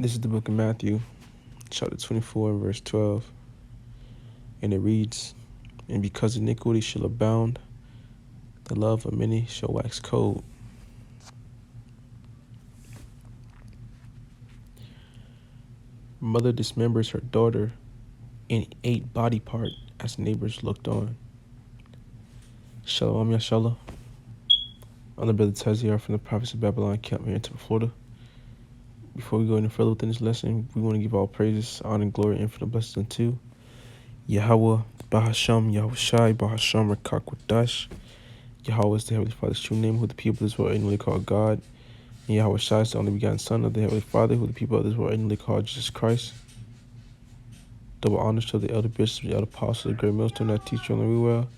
This is the book of Matthew, chapter 24, verse 12. And it reads, "And because iniquity shall abound, the love of many shall wax cold." Mother dismembers her daughter in 8 body part as neighbors looked on. Shalom, Yashallah. I'm the brother Taziar from the province of Babylon, camp here in Tampa, Florida. Before we go any further within this lesson, we want to give all praises, honor, and glory, and infinite blessings unto Yahweh, Bahasham, Yahushai, Bahasham, Rakakwadash. Yahweh is the Heavenly Father's true name, who the people of this world ignorantly call God. And Yahweh Shai is the only begotten Son of the Heavenly Father, who the people of this world ignorantly call Jesus Christ. Double honors to the elder bishops, the elder apostles, the great millstone that teach you on the way well.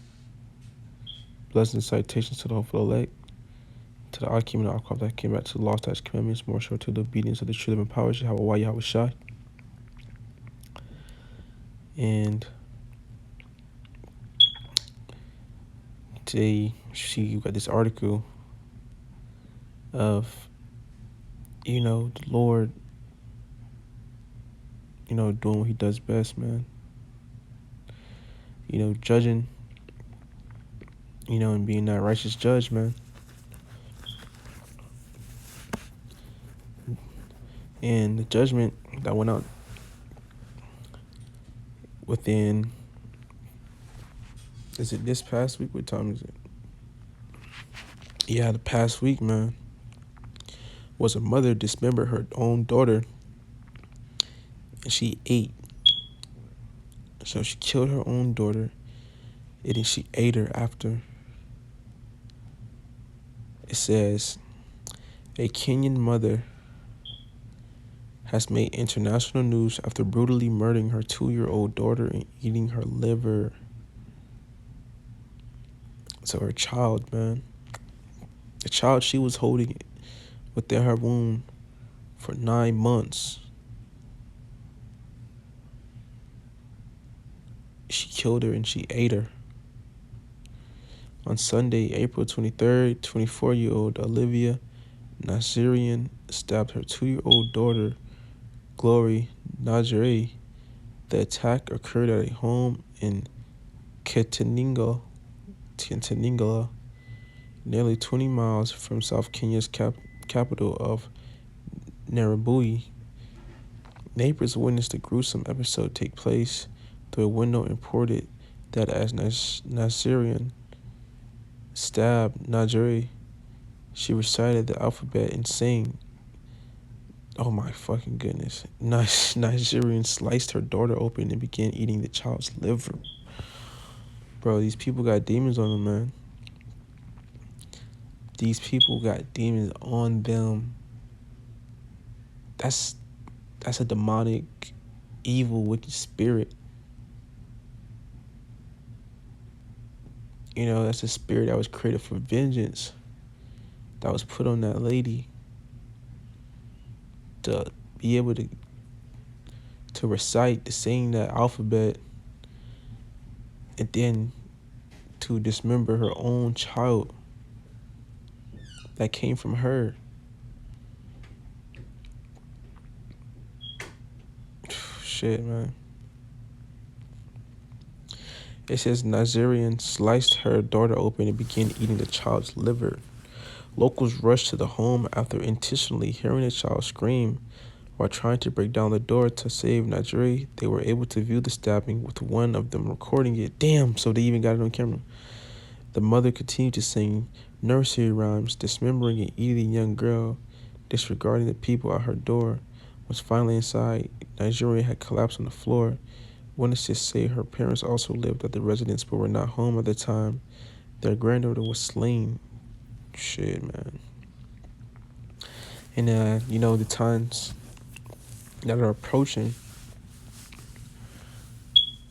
Blessings and citations to the hopeful elect, to the Akim and the Akwab that came back to the law, statutes, commandments, more sure to the obedience of the true living powers, Yahweh Shai. And today, we got this article of, the Lord, doing what he does best, man. Judging, and being that righteous judge, man. And the judgment that went out within, is it this past week? What time is it? Yeah, the past week, man, was a mother dismembered her own daughter, and she ate. So she killed her own daughter, and then she ate her after. It says, a Kenyan mother has made international news after brutally murdering her 2-year-old daughter and eating her liver. So her child, man, the child she was holding within her womb for 9 months, she killed her and she ate her. On Sunday, April 23rd, 24-year-old Olivia Nazarian stabbed her 2-year-old daughter, Glory Najee. The attack occurred at a home in Kitengela, nearly 20 miles from South Kenya's capital of Nairobi. Neighbors witnessed the gruesome episode take place through a window and reported that as Nazarian stabbed Najee, she recited the alphabet and sang. Oh my fucking goodness. Nigerian sliced her daughter open and began eating the child's liver. Bro, these people got demons on them, man. These people got demons on them. That's a demonic, evil, wicked spirit. That's a spirit that was created for vengeance, that was put on that lady to be able to recite, to sing that alphabet, and then to dismember her own child that came from her. Shit, man. It says Nazarian sliced her daughter open and began eating the child's liver. Locals rushed to the home after intentionally hearing the child scream. While trying to break down the door to save Najee, they were able to view the stabbing, with one of them recording it. Damn, so they even got it on camera. The mother continued to sing nursery rhymes, dismembering and eating the young girl, disregarding the people at her door. Was finally inside, Nigeria had collapsed on the floor. Witnesses say her parents also lived at the residence but were not home at the time. Their granddaughter was slain. Shit, man. And, the times that are approaching,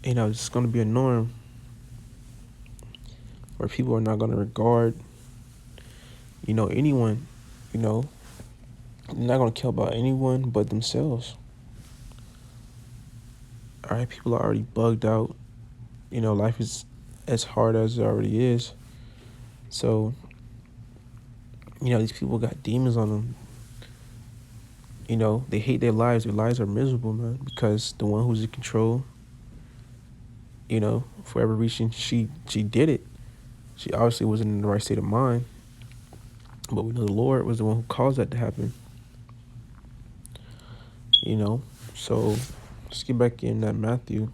it's going to be a norm where people are not going to regard, anyone, they're not going to care about anyone but themselves. All right, people are already bugged out. Life is as hard as it already is. So, these people got demons on them. They hate their lives. Their lives are miserable, man, because the one who's in control, for whatever reason, she did it. She obviously wasn't in the right state of mind, but we know the Lord was the one who caused that to happen. You know, so let's get back in that Matthew.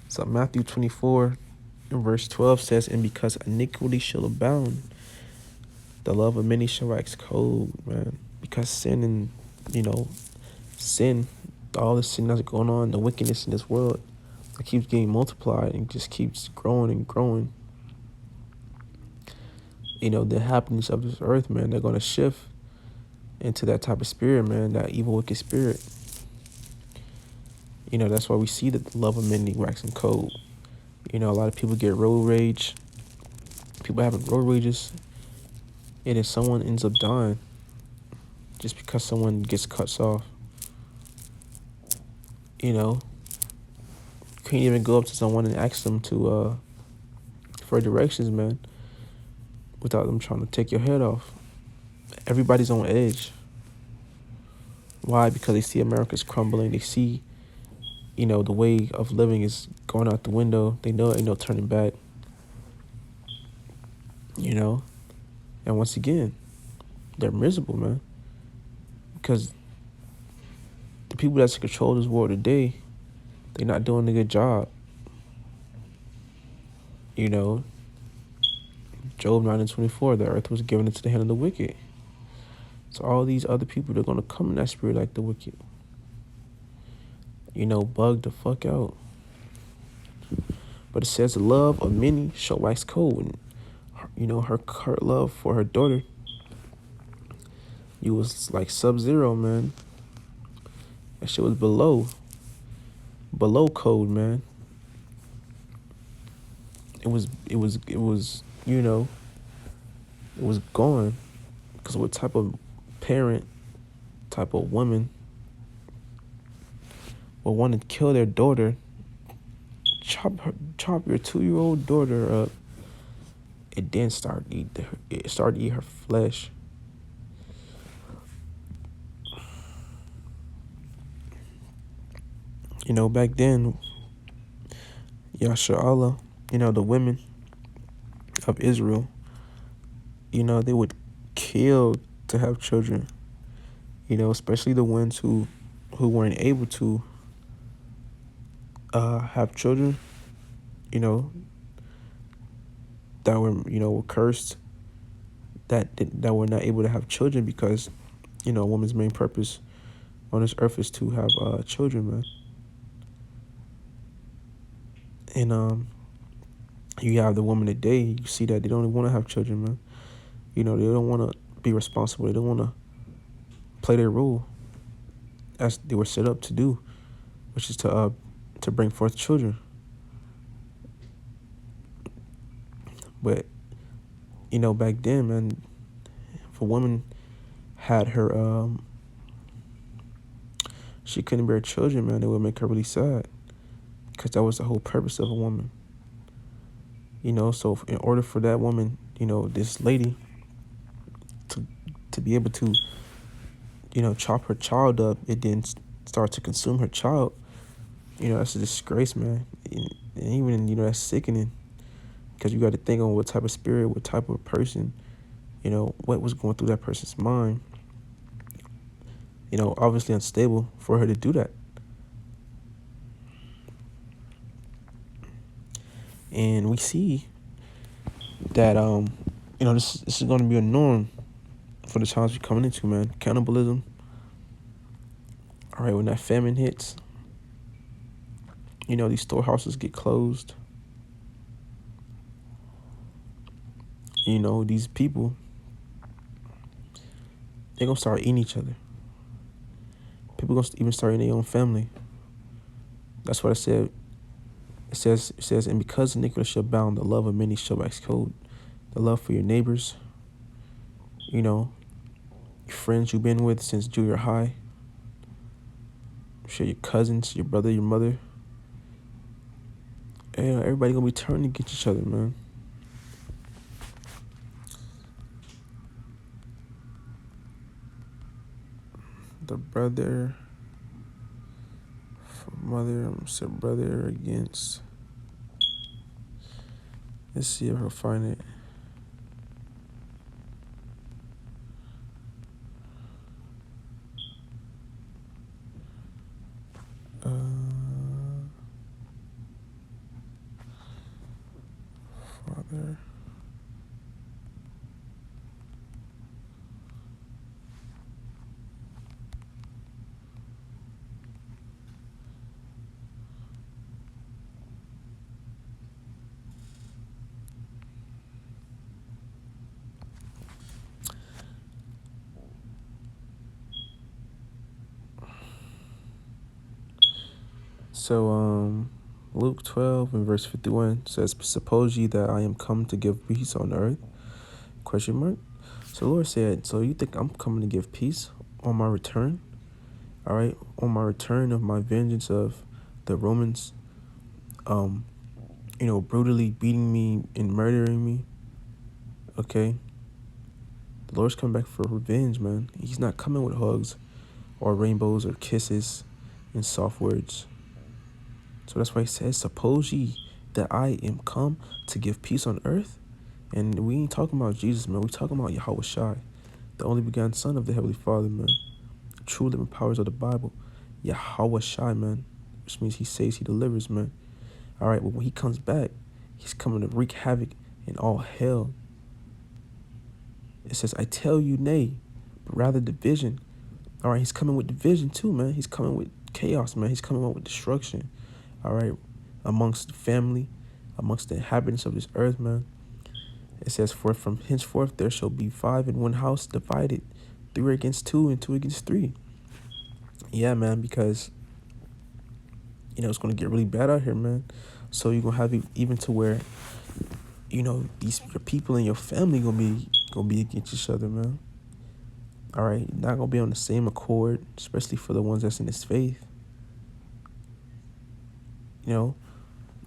So Matthew 24 and verse 12 says, "And because iniquity shall abound, the love of many shall wax cold," man. Because sin and, you know, sin, all the sin that's going on, the wickedness in this world, it keeps getting multiplied and just keeps growing and growing. The happenings of this earth, man, they're going to shift into that type of spirit, man, that evil, wicked spirit. That's why we see that the love of many waxing cold. A lot of people get road rage. People having road rages. And if someone ends up dying just because someone gets cuts off, can't even go up to someone and ask them for directions, man, without them trying to take your head off. Everybody's on edge. Why? Because they see America's crumbling. They see, the way of living is going out the window. They know ain't no turning back. And once again, they're miserable, man. Because the people that's in control of this world today, they're not doing a good job. Job 9:24, the earth was given into the hand of the wicked. So all these other people, they're going to come in that spirit like the wicked. Bug the fuck out. But it says the love of many shall wax cold. And, her love for her daughter, you was like sub-zero, man. That shit was below code, man. It was gone. Because what type of parent, type of woman would want to kill their daughter, chop your 2-year-old daughter up, and then start to eat her flesh? Back then, Yasha, the women of Israel, they would kill to have children. Especially the ones who weren't able to have children, that were cursed, that were not able to have children because, a woman's main purpose on this earth is to have children, man. And you have the woman today, you see that they don't want to have children, man. They don't want to be responsible. They don't want to play their role as they were set up to do, which is to bring forth children. But back then, man, if a woman had her she couldn't bear children, man, it would make her really sad, because that was the whole purpose of a woman. So in order for that woman, this lady, to be able to chop her child up, it then start to consume her child, that's a disgrace, man. And even that's sickening, because you got to think on what type of spirit, what type of person, what was going through that person's mind. Obviously unstable for her to do that. And we see that this is going to be a norm for the times we're coming into, man. Cannibalism. All right, when that famine hits, these storehouses get closed. These people, they're going to start eating each other. People going to even start in their own family. That's what I said. It says, and because iniquity shall abound, the love of many shall wax cold. The love for your neighbors, your friends you've been with since junior high, your cousins, your brother, your mother. And everybody gonna be turning against each other, man. the brother, mother, said brother against. Let's see if I can find it. Father. So, Luke 12 and verse 51 says, "Suppose ye that I am come to give peace on earth?" Question mark. So the Lord said, "So you think I'm coming to give peace on my return? All right, on my return of my vengeance of the Romans, brutally beating me and murdering me. Okay, the Lord's coming back for revenge, man. He's not coming with hugs or rainbows or kisses and soft words. So that's why he says, suppose ye that I am come to give peace on earth." And we ain't talking about Jesus, man. We talking about Yahweh Shai, the only begotten Son of the Heavenly Father, man. The true living powers of the Bible. Yahweh Shai, man. Which means he saves, he delivers, man. All right, but when he comes back, he's coming to wreak havoc in all hell. It says, "I tell you nay, but rather division." All right, he's coming with division too, man. He's coming with chaos, man. He's coming out with destruction. All right, amongst the family, amongst the inhabitants of this earth, man. It says, "For from henceforth there shall be 5 in one house divided, 3 against 2 and 2 against 3. Yeah, man, because, it's going to get really bad out here, man. So you're going to have even to where, your people in your family going to be against each other, man. All right, you're not going to be on the same accord, especially for the ones that's in this faith.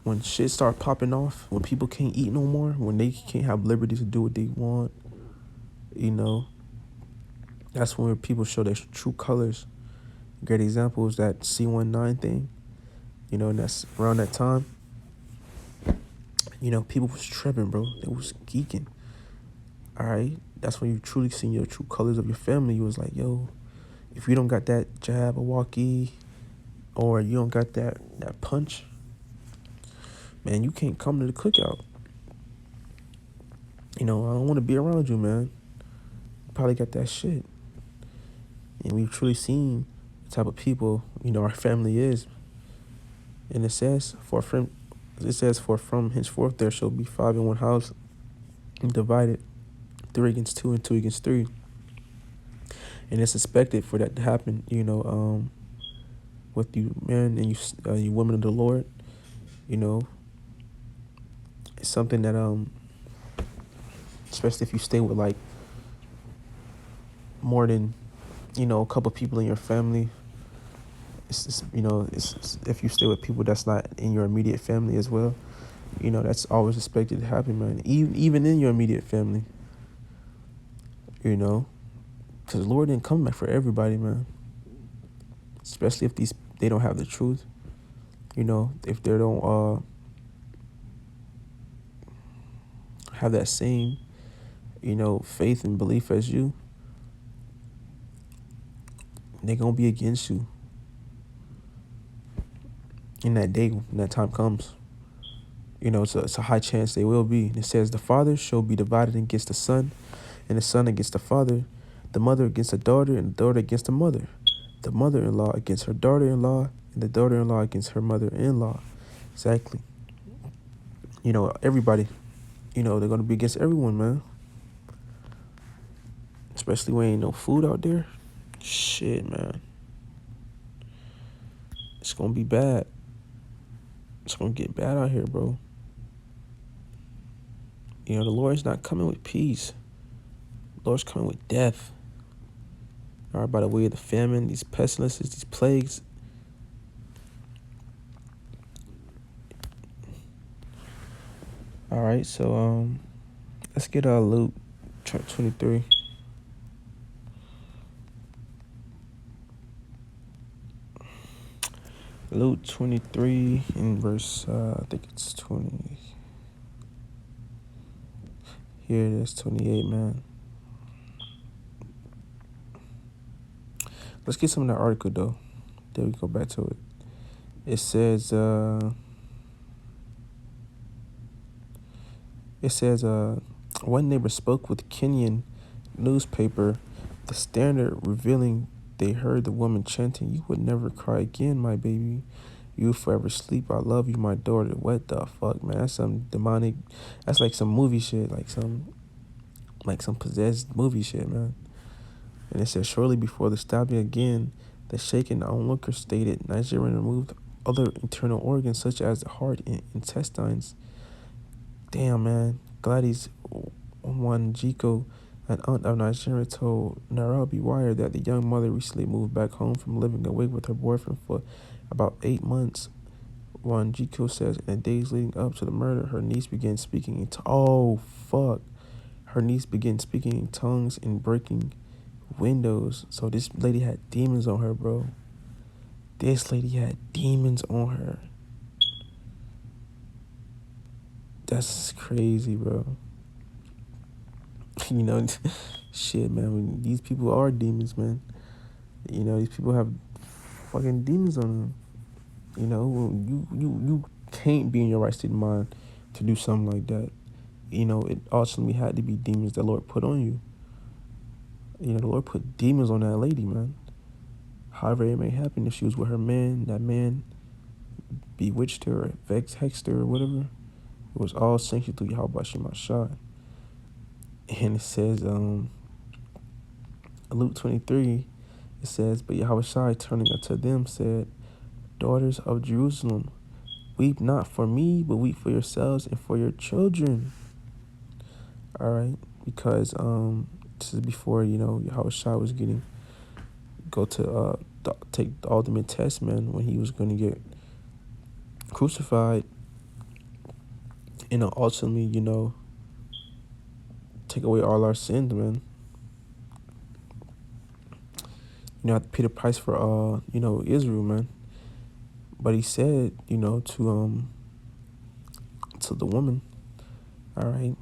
When shit start popping off, when people can't eat no more, when they can't have liberty to do what they want, that's when people show their true colors. A great example is that C19 thing, and that's around that time. People was tripping, bro. They was geeking. All right, that's when you truly seen your true colors of your family. You was like, yo, if you don't got that jab or walkie, or you don't got that punch, man, you can't come to the cookout. I don't want to be around you, man. You probably got that shit. And we've truly seen the type of people, our family is. And it says, for from henceforth there shall be 5 in one house divided, 3 against 2 and 2 against 3. And it's expected for that to happen, with you men and you women of the Lord. It's something that especially if you stay with like more than a couple people in your family. It's if you stay with people that's not in your immediate family as well, that's always expected to happen, man. Even in your immediate family, because the Lord didn't come back for everybody, man. Especially if they don't have the truth, if they don't have that same, faith and belief as you, they're gonna be against you. In that day, when that time comes, it's a high chance they will be. And it says, "The father shall be divided against the son, and the son against the father, the mother against the daughter, and the daughter against the mother, the mother-in-law against her daughter-in-law, and the daughter-in-law against her mother-in-law." Exactly. Everybody, they're going to be against everyone, man. Especially when ain't no food out there. Shit, man. It's going to be bad. It's going to get bad out here, bro. The Lord's not coming with peace. The Lord's coming with death. All right, by the way of the famine, these pestilences, these plagues. All right, so let's get Luke 23. Luke 23 in verse, I think it's 20. Here it is, 28, man. Let's get some of that article, though. Then we go back to it. It says, one neighbor spoke with Kenyan newspaper, The Standard, revealing they heard the woman chanting, "You would never cry again, my baby. You will forever sleep. I love you, my daughter." What the fuck, man? That's some demonic. That's like some movie shit, like some possessed movie shit, man. And it says, shortly before the stabbing again, the shaken onlooker stated Nigerian removed other internal organs such as the heart and intestines. Damn, man. Gladys Wanjiko, an aunt of Nigeria, told Nairobi Wire that the young mother recently moved back home from living away with her boyfriend for about 8 months. Wanjiko says in the days leading up to the murder, her niece began speaking in oh fuck. Her niece began speaking in tongues and breaking windows. So this lady had demons on her, bro. This lady had demons on her. That's crazy, bro. You know, shit, man. These people are demons, man. You know, these people have fucking demons on them. You know, you can't be in your right state of mind to do something like that. You know, it ultimately had to be demons the Lord put on you. You know, the Lord put demons on that lady, man. However it may happen, if she was with her man, that man bewitched her, or hexed her, or whatever, it was all sanctioned through Yahweh Shemashah. And it says, Luke 23, it says, but Yahweh Shai turning unto them said, "Daughters of Jerusalem, weep not for me, but weep for yourselves and for your children." All right, because this is before, you know, Yahweh Shai was go to take the ultimate test, man, when he was going to get crucified and ultimately, you know, take away all our sins, man. You know, have to pay the price for you know, Israel, man. But he said, you know, to the woman, all right.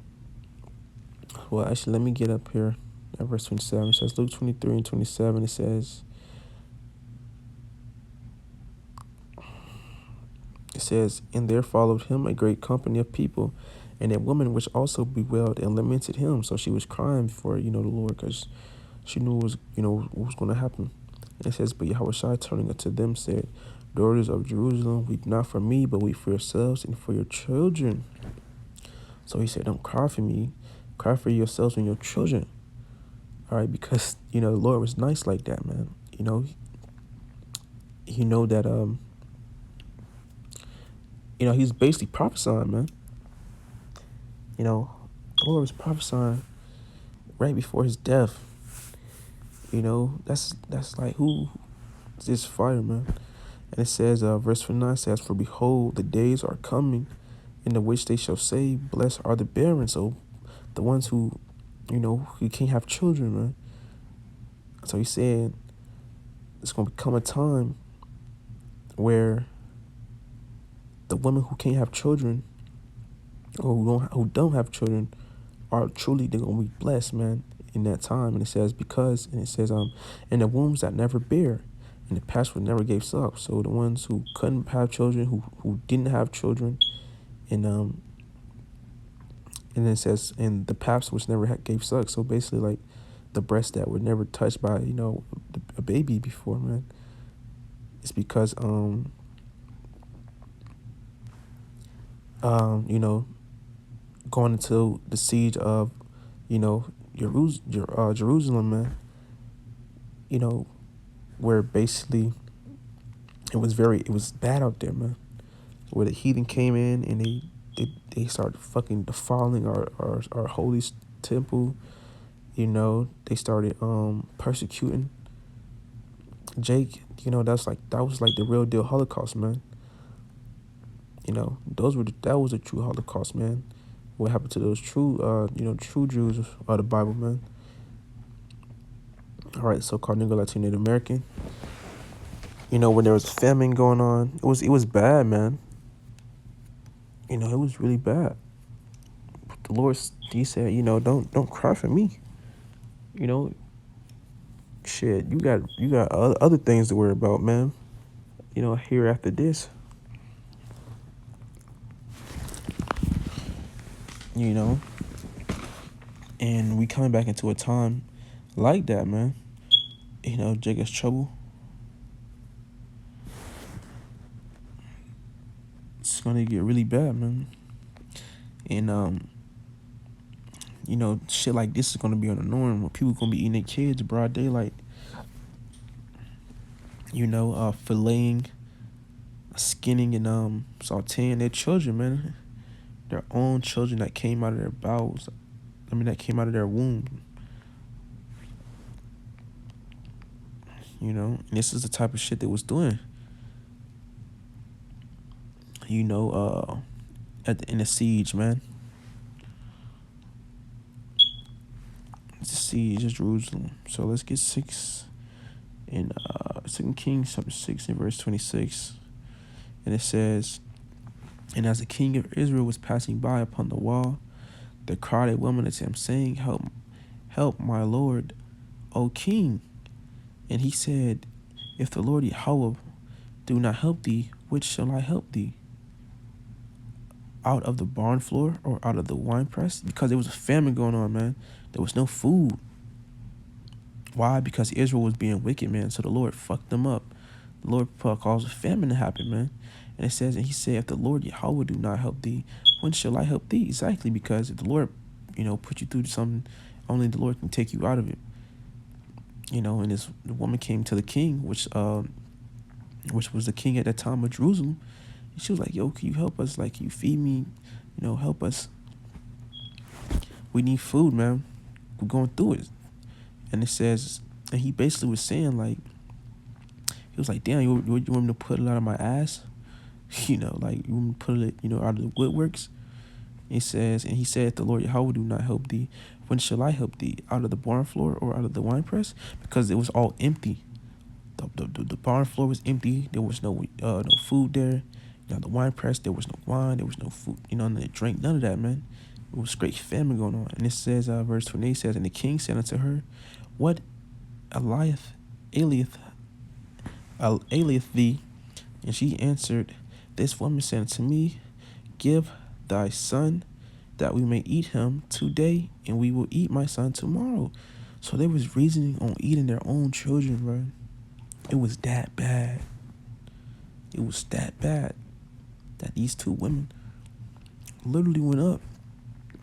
Well, actually, let me get up here at verse 27. It says, Luke 23 and 27, it says, and there followed him a great company of people, and a woman which also bewailed and lamented him. So she was crying for, you know, the Lord, because she knew it was, you know, what was going to happen. And it says, but Yahweh Shai turning unto them said, "Daughters of Jerusalem, weep not for me, but weep for yourselves and for your children." So he said, don't cry for me, cry for yourselves and your children. All right, because, you know, the Lord was nice like that, man. You know, that you know, he's basically prophesying, man. You know, the Lord was prophesying right before his death. You know, that's like, who is this fire, man? And it says, verse 29 says, for behold, the days are coming in the which they shall say, blessed are the barren. So the ones who, you know, who can't have children, man. So he said, it's going to become a time where the women who can't have children, or who don't have children, are truly, they're going to be blessed, man, in that time. And it says, because, and it says, in the wombs that never bear, and the past would never gave suck. So the ones who couldn't have children, who didn't have children, and then it says, and the paps which never gave suck. So basically, like, the breasts that were never touched by, you know, a baby before, man. It's because, you know, going into the siege of, you know, Jerusalem, man. You know, where basically it was bad out there, man. Where the heathen came in and they started fucking defiling our holy temple. You know, they started persecuting Jake. You know, that was like the real deal Holocaust, man. You know, that was a true Holocaust, man. What happened to those true you know, true Jews of the Bible, man. All right, so-called Negro Latino Native American. when there was famine going on, it was bad, man. It was really bad. But the Lord, he said, don't cry for me. You know, shit, you got other things to worry about, man. Here after this, you know, and we coming back into a time like that, man. Jacob's trouble. It's gonna get really bad, man. And shit like this is gonna be on the norm where people gonna be eating their kids broad daylight. Filleting, skinning, and sauteing their children, man. Their own children that came out of their bowels. That came out of their womb. And this is the type of shit they was doing. In the siege, man. It's the siege of Jerusalem. So let's get 6 in 2 Kings chapter 6 and verse 26. And it says, "And as the king of Israel was passing by upon the wall, there cried a woman unto him, saying, Help, my lord, O king. And he said, If the Lord Yahweh do not help thee, which shall I help thee? Out of the barn floor or out of the winepress?" Because there was a famine going on, man. There was no food. Why? Because Israel was being wicked, man. So the Lord fucked them up. The Lord caused a famine to happen, man. And it says, and he said, If the Lord Yahweh do not help thee, when shall I help thee? Exactly, because if the Lord, put you through something, only the Lord can take you out of it. And the woman came to the king, which was the king at that time of Jerusalem. And she was like, yo, can you help us? Like, can you feed me? Help us. We need food, man. We're going through it. And it says, and he basically was saying, like, he was like, damn, you want me to put it out of my ass? You want me to put it, out of the woodworks? He says, and he said, If the Lord Yahweh do not help thee, when shall I help thee? Out of the barn floor or out of the winepress? Because it was all empty. The barn floor was empty. There was no food there. The winepress, there was no wine. There was no food. And they drank none of that, man. It was great famine going on. And it says, verse 28 says, And the king said unto her, What aileth thee? And she answered, This woman said unto me, Give thy son, that we may eat him today, and we will eat my son tomorrow. So they was reasoning on eating their own children, bro. It was that bad. It was that bad that these two women literally went up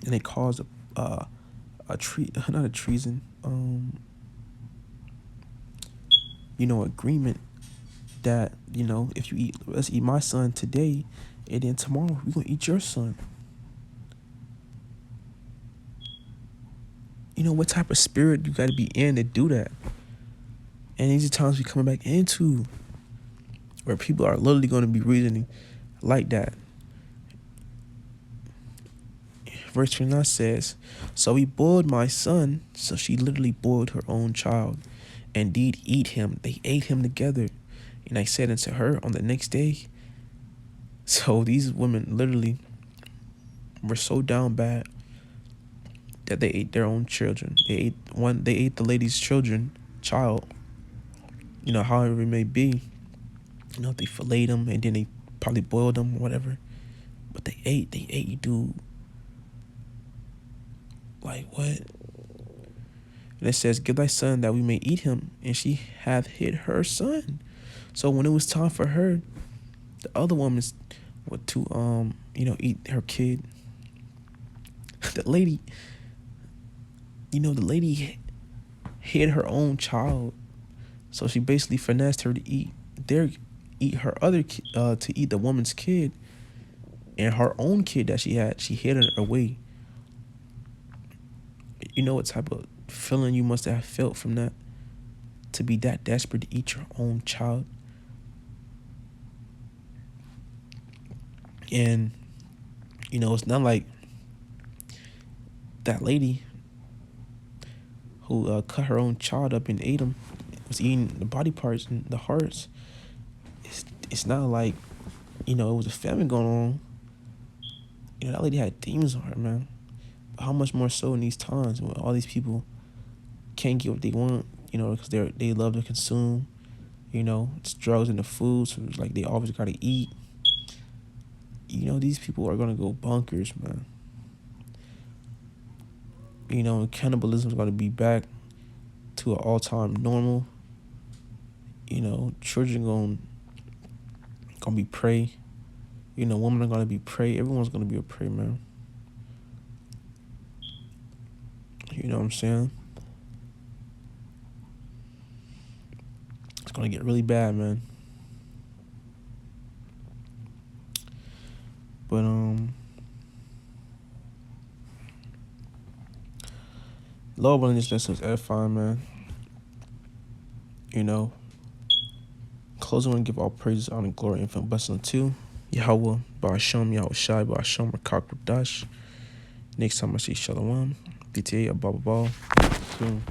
and they caused not a treason, agreement that, if you let's eat my son today, and then tomorrow we're gonna eat your son. What type of spirit you gotta be in to do that? And these are times we coming back into where people are literally gonna be reasoning like that. Verse 29 says, So he boiled my son. So she literally boiled her own child, and did eat him. They ate him together. And I said unto her on the next day. So these women literally were so down bad that they ate their own children. They ate the lady's child. However it may be. They filleted them and then they probably boiled them, whatever. But they ate, dude. Like, what? And it says, Give thy son that we may eat him. And she hath hid her son. So when it was time for her, the other woman to eat her kid. The lady hid her own child. So she basically finessed her to eat her other to eat the woman's kid, and her own kid that she had, she hid it away. What type of feeling you must have felt from that, to be that desperate to eat your own child. And it's not like that lady who cut her own child up and ate him was eating the body parts and the hearts. it's not like, it was a family going on. That lady had demons on her, man. But how much more so in these times when all these people can't get what they want, because they love to consume. It's drugs in the food, so it's like they always gotta eat. These people are gonna go bonkers, man. And cannibalism is gonna be back to an all-time normal. Children gonna be prey. Women are gonna be prey. Everyone's gonna be a prey, man. You know what I'm saying? It's gonna get really bad, man. But Lord willing, this lesson was edifying, man. Closing, I want to give all praises, honor, glory, infinite blessing unto Yahweh, Ba'ashem, Yahweh Shai, Ba'ashem, Rakakwadash. Next time I see Shalom, BTA, Abba, soon.